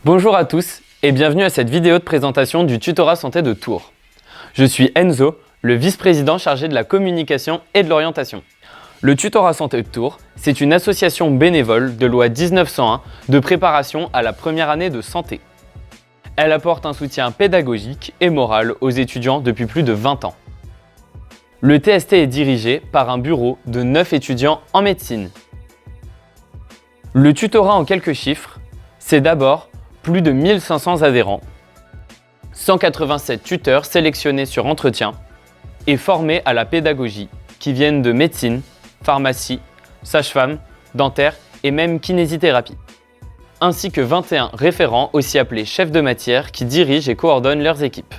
Bonjour à tous et bienvenue à cette vidéo de présentation du tutorat santé de Tours. Je suis Enzo, le vice-président chargé de la communication et de l'orientation. Le tutorat santé de Tours, c'est une association bénévole de loi 1901 de préparation à la première année de santé. Elle apporte un soutien pédagogique et moral aux étudiants depuis plus de 20 ans. Le TST est dirigé par un bureau de 9 étudiants en médecine. Le tutorat en quelques chiffres, c'est d'abord plus de 1500 adhérents, 187 tuteurs sélectionnés sur entretien et formés à la pédagogie qui viennent de médecine, pharmacie, sage-femme, dentaire et même kinésithérapie, ainsi que 21 référents aussi appelés chefs de matière qui dirigent et coordonnent leurs équipes.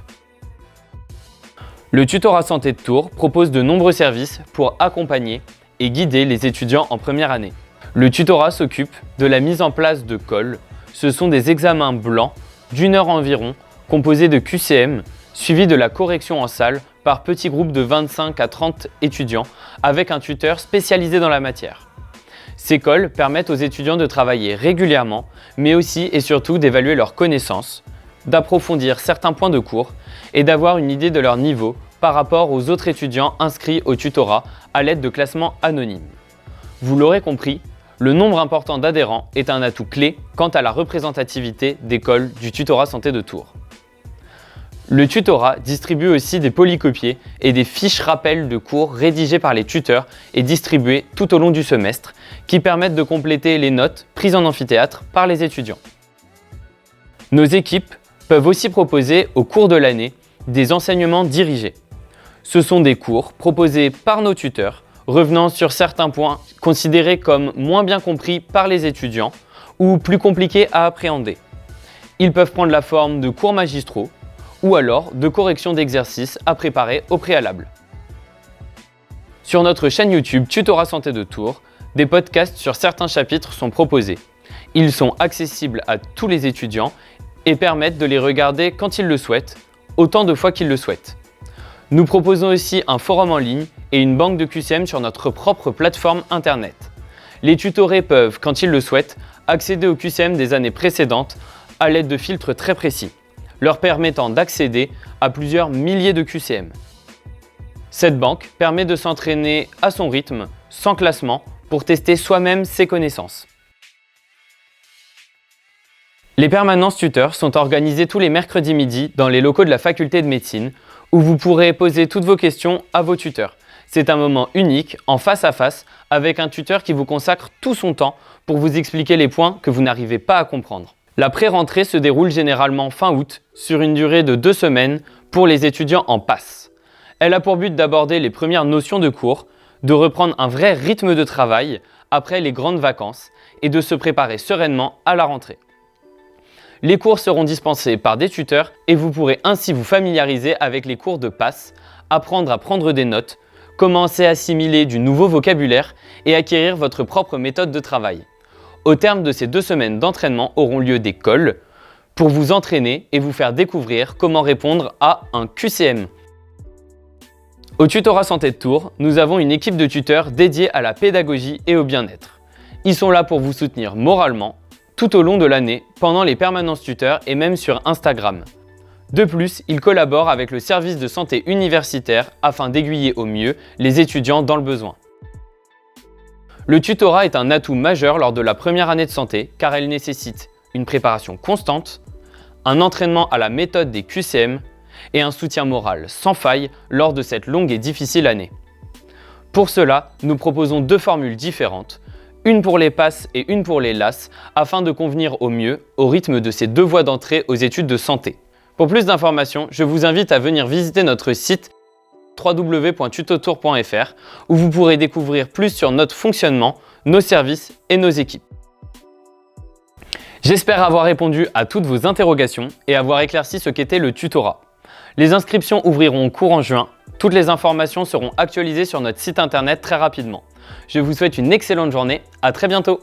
Le tutorat santé de Tours propose de nombreux services pour accompagner et guider les étudiants en première année. Le tutorat s'occupe de la mise en place de cols. Ce sont des examens blancs d'1 heure environ, composés de QCM, suivis de la correction en salle par petits groupes de 25 à 30 étudiants avec un tuteur spécialisé dans la matière. Ces cols permettent aux étudiants de travailler régulièrement, mais aussi et surtout d'évaluer leurs connaissances, d'approfondir certains points de cours et d'avoir une idée de leur niveau par rapport aux autres étudiants inscrits au tutorat à l'aide de classements anonymes. Vous l'aurez compris, le nombre important d'adhérents est un atout clé quant à la représentativité des cols du tutorat santé de Tours. Le tutorat distribue aussi des polycopiés et des fiches rappels de cours rédigées par les tuteurs et distribuées tout au long du semestre qui permettent de compléter les notes prises en amphithéâtre par les étudiants. Nos équipes peuvent aussi proposer au cours de l'année des enseignements dirigés. Ce sont des cours proposés par nos tuteurs revenant sur certains points considérés comme moins bien compris par les étudiants ou plus compliqués à appréhender. Ils peuvent prendre la forme de cours magistraux ou alors de corrections d'exercices à préparer au préalable. Sur notre chaîne YouTube Tutorat Santé de Tours, des podcasts sur certains chapitres sont proposés. Ils sont accessibles à tous les étudiants et permettent de les regarder quand ils le souhaitent, autant de fois qu'ils le souhaitent. Nous proposons aussi un forum en ligne et une banque de QCM sur notre propre plateforme internet. Les tutorés peuvent, quand ils le souhaitent, accéder aux QCM des années précédentes à l'aide de filtres très précis, leur permettant d'accéder à plusieurs milliers de QCM. Cette banque permet de s'entraîner à son rythme, sans classement, pour tester soi-même ses connaissances. Les permanences tuteurs sont organisées tous les mercredis midi dans les locaux de la faculté de médecine où vous pourrez poser toutes vos questions à vos tuteurs. C'est un moment unique, en face à face, avec un tuteur qui vous consacre tout son temps pour vous expliquer les points que vous n'arrivez pas à comprendre. La pré-rentrée se déroule généralement fin août, sur une durée de 2 semaines pour les étudiants en passe. Elle a pour but d'aborder les premières notions de cours, de reprendre un vrai rythme de travail après les grandes vacances et de se préparer sereinement à la rentrée. Les cours seront dispensés par des tuteurs et vous pourrez ainsi vous familiariser avec les cours de passe, apprendre à prendre des notes, commencer à assimiler du nouveau vocabulaire et acquérir votre propre méthode de travail. Au terme de ces 2 semaines d'entraînement auront lieu des cols pour vous entraîner et vous faire découvrir comment répondre à un QCM. Au tutorat santé de Tours, nous avons une équipe de tuteurs dédiée à la pédagogie et au bien-être. Ils sont là pour vous soutenir moralement tout au long de l'année, pendant les permanences tuteurs et même sur Instagram. De plus, ils collaborent avec le service de santé universitaire afin d'aiguiller au mieux les étudiants dans le besoin. Le tutorat est un atout majeur lors de la première année de santé car elle nécessite une préparation constante, un entraînement à la méthode des QCM et un soutien moral sans faille lors de cette longue et difficile année. Pour cela, nous proposons 2 formules différentes, une pour les passes et une pour les LAS, afin de convenir au mieux au rythme de ces 2 voies d'entrée aux études de santé. Pour plus d'informations, je vous invite à venir visiter notre site www.tutotours.fr où vous pourrez découvrir plus sur notre fonctionnement, nos services et nos équipes. J'espère avoir répondu à toutes vos interrogations et avoir éclairci ce qu'était le tutorat. Les inscriptions ouvriront courant juin. Toutes les informations seront actualisées sur notre site internet très rapidement. Je vous souhaite une excellente journée, à très bientôt!